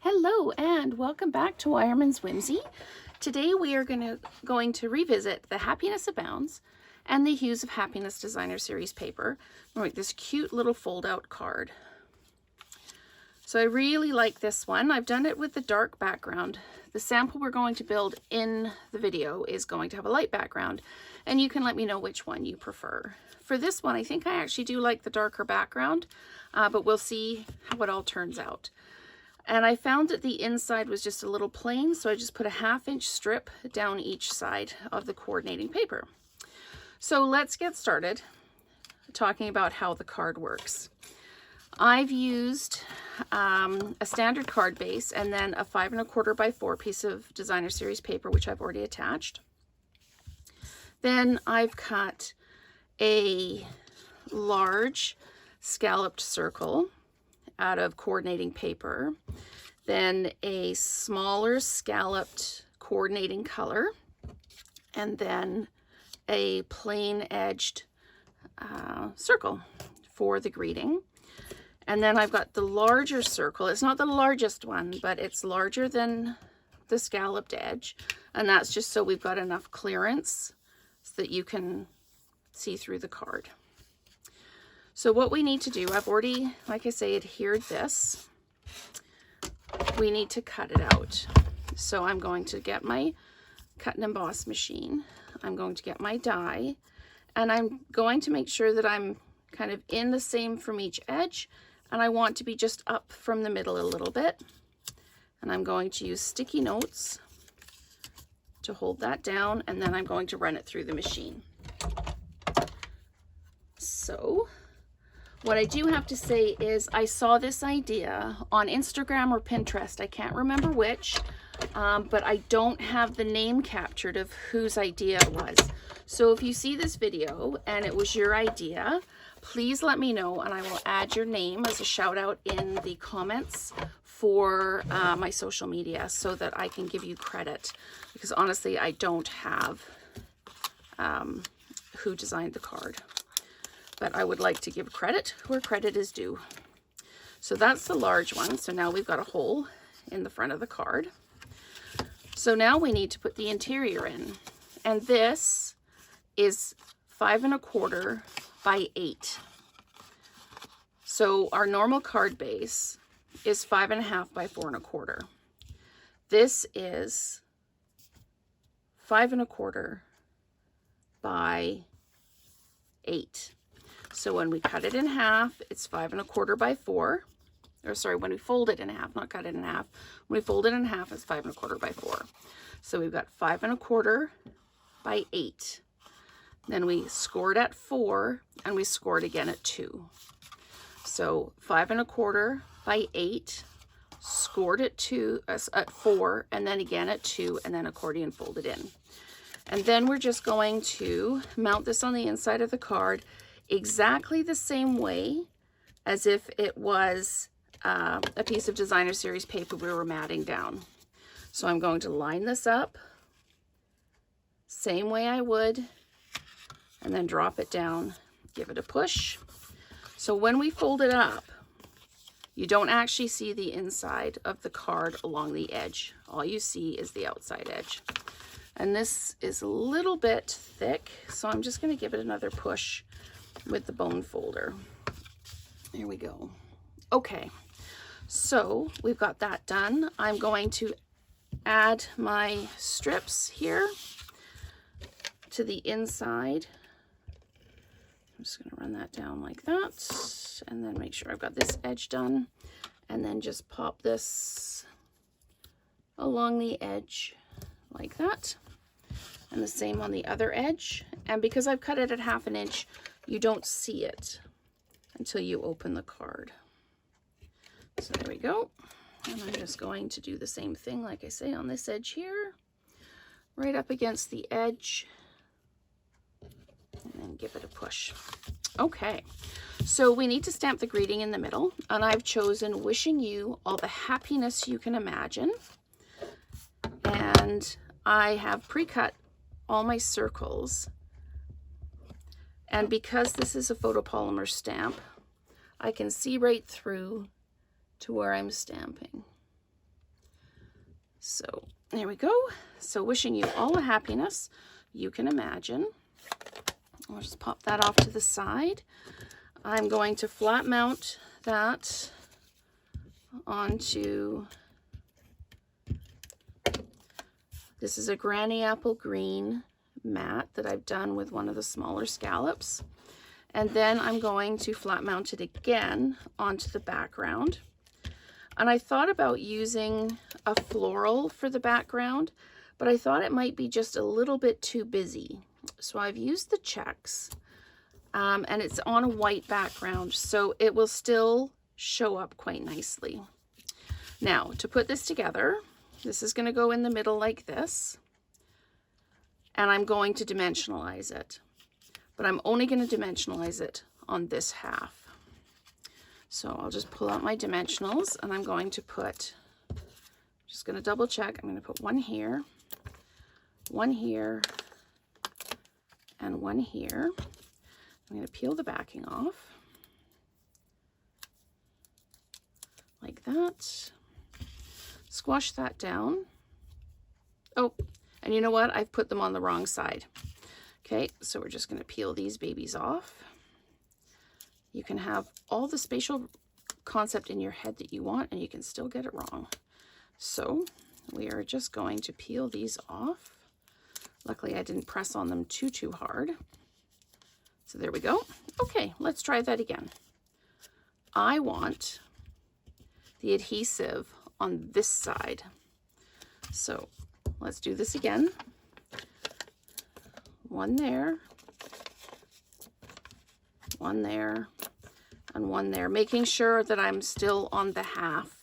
Hello and welcome back to Wireman's Whimsy. Today we are going to revisit the Happiness Abounds and the Hues of Happiness Designer Series paper. We'll make this cute little fold-out card. So I really like this one. I've done it with the dark background. The sample we're going to build in the video is going to have a light background, and you can let me know which one you prefer. For this one, I think I actually do like the darker background, but we'll see how it all turns out. And I found that the inside was just a little plain, so I just put a 1/2-inch strip down each side of the coordinating paper. So let's get started talking about how the card works. I've used a standard card base and then a 5 1/4 by 4 piece of designer series paper, which I've already attached. Then I've cut a large scalloped circle out of coordinating paper, then a smaller scalloped coordinating color, and then a plain edged circle for the greeting. And then I've got the larger circle. It's not the largest one, but it's larger than the scalloped edge, and that's just so we've got enough clearance so that you can see through the card. So what we need to do, I've already, like I say, adhered this. We need to cut it out. So I'm going to get my cut and emboss machine. I'm going to get my die, and I'm going to make sure that I'm kind of in the same from each edge, and I want to be just up from the middle a little bit. And I'm going to use sticky notes to hold that down, and then I'm going to run it through the machine. So what I do have to say is I saw this idea on Instagram or Pinterest. I can't remember which, but I don't have the name captured of whose idea it was. So if you see this video and it was your idea, please let me know, and I will add your name as a shout out in the comments for my social media so that I can give you credit, because honestly I don't have who designed the card. But I would like to give credit where credit is due. So that's the large one. So now we've got a hole in the front of the card. So now we need to put the interior in. And this is 5 1/4 by 8. So our normal card base is 5 1/2 by 4 1/4. This is 5 1/4 by 8. So when we cut it in half, it's 5 1/4 by 4. Or sorry, when we fold it in half, not cut it in half. When we fold it in half, it's 5 1/4 by 4. So we've got 5 1/4 by 8. Then we scored at 4, and we scored again at 2. So 5 1/4 by 8, scored at 2, at 4, and then again at 2, and then accordion folded in. And then we're just going to mount this on the inside of the card exactly the same way as if it was a piece of designer series paper we were matting down. So I'm going to line this up same way I would, and then drop it down, give it a push. So when we fold it up, you don't actually see the inside of the card along the edge. All you see is the outside edge. And this is a little bit thick, so I'm just going to give it another push with the bone folder. There we go. Okay, so we've got that done. I'm going to add my strips here to the inside. I'm just going to run that down like that, and then make sure I've got this edge done, and then just pop this along the edge like that, and the same on the other edge. And because I've cut it at 1/2 inch, you don't see it until you open the card. So there we go. And I'm just going to do the same thing, like I say, on this edge here, right up against the edge, and then give it a push. Okay, so we need to stamp the greeting in the middle, and I've chosen wishing you all the happiness you can imagine. And I have pre-cut all my circles. And because this is a photopolymer stamp, I can see right through to where I'm stamping. So there we go. So wishing you all the happiness you can imagine. I'll just pop that off to the side. I'm going to flat mount that onto, this is a Granny Apple Green mat that I've done with one of the smaller scallops. And then I'm going to flat mount it again onto the background. And I thought about using a floral for the background, but I thought it might be just a little bit too busy. So I've used the checks, and it's on a white background, so it will still show up quite nicely. Now, to put this together, this is going to go in the middle like this, and I'm going to dimensionalize it. But I'm only going to dimensionalize it on this half. So I'll just pull out my dimensionals, and I'm going to put, just going to double check, I'm going to put one here, and one here. I'm going to peel the backing off, like that. Squash that down. Oh, and you know what? I've put them on the wrong side. Okay, so we're just going to peel these babies off. You can have all the spatial concept in your head that you want, and you can still get it wrong. So we are just going to peel these off. Luckily, I didn't press on them too hard. So there we go. Okay, let's try that again. I want the adhesive on this side. So let's do this again. One there, one there, and one there, making sure that I'm still on the half,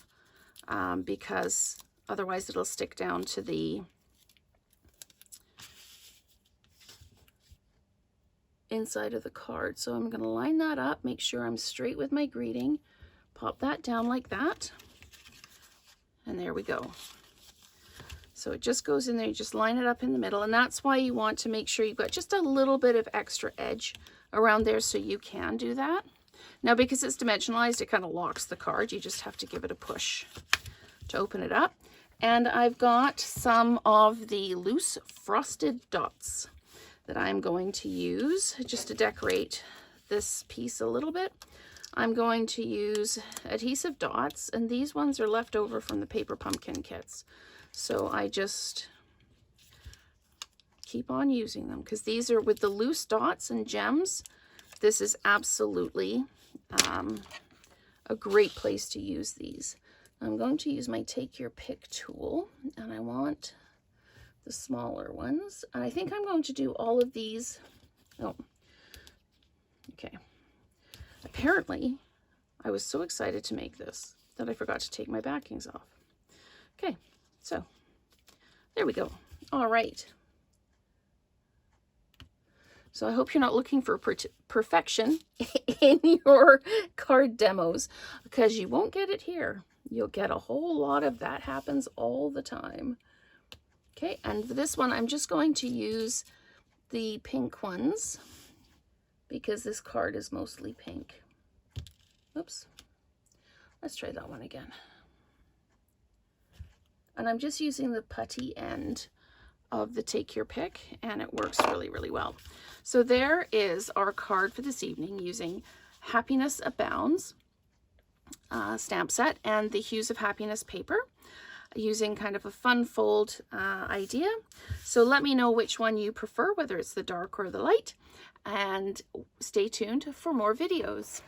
because otherwise it'll stick down to the inside of the card. So I'm going to line that up, make sure I'm straight with my greeting, pop that down like that, and there we go. So it just goes in there, you just line it up in the middle, and that's why you want to make sure you've got just a little bit of extra edge around there so you can do that. Now, because it's dimensionalized, it kind of locks the card. You just have to give it a push to open it up. And I've got some of the loose frosted dots that I'm going to use just to decorate this piece a little bit. I'm going to use adhesive dots, and these ones are left over from the paper pumpkin kits. So I just keep on using them because these are with the loose dots and gems. This is absolutely a great place to use these. I'm going to use my Take Your Pick tool, and I want the smaller ones. And I think I'm going to do all of these. Oh, okay. Apparently, I was so excited to make this that I forgot to take my backings off. Okay. So there we go. All right. So I hope you're not looking for perfection in your card demos, because you won't get it here. You'll get a whole lot of that happens all the time. Okay, and for this one, I'm just going to use the pink ones because this card is mostly pink. Oops. Let's try that one again. And I'm just using the putty end of the Take Your Pick, and it works really, really well. So there is our card for this evening using Happiness Abounds stamp set and the Hues of Happiness paper, using kind of a fun fold idea. So let me know which one you prefer, whether it's the dark or the light, and stay tuned for more videos.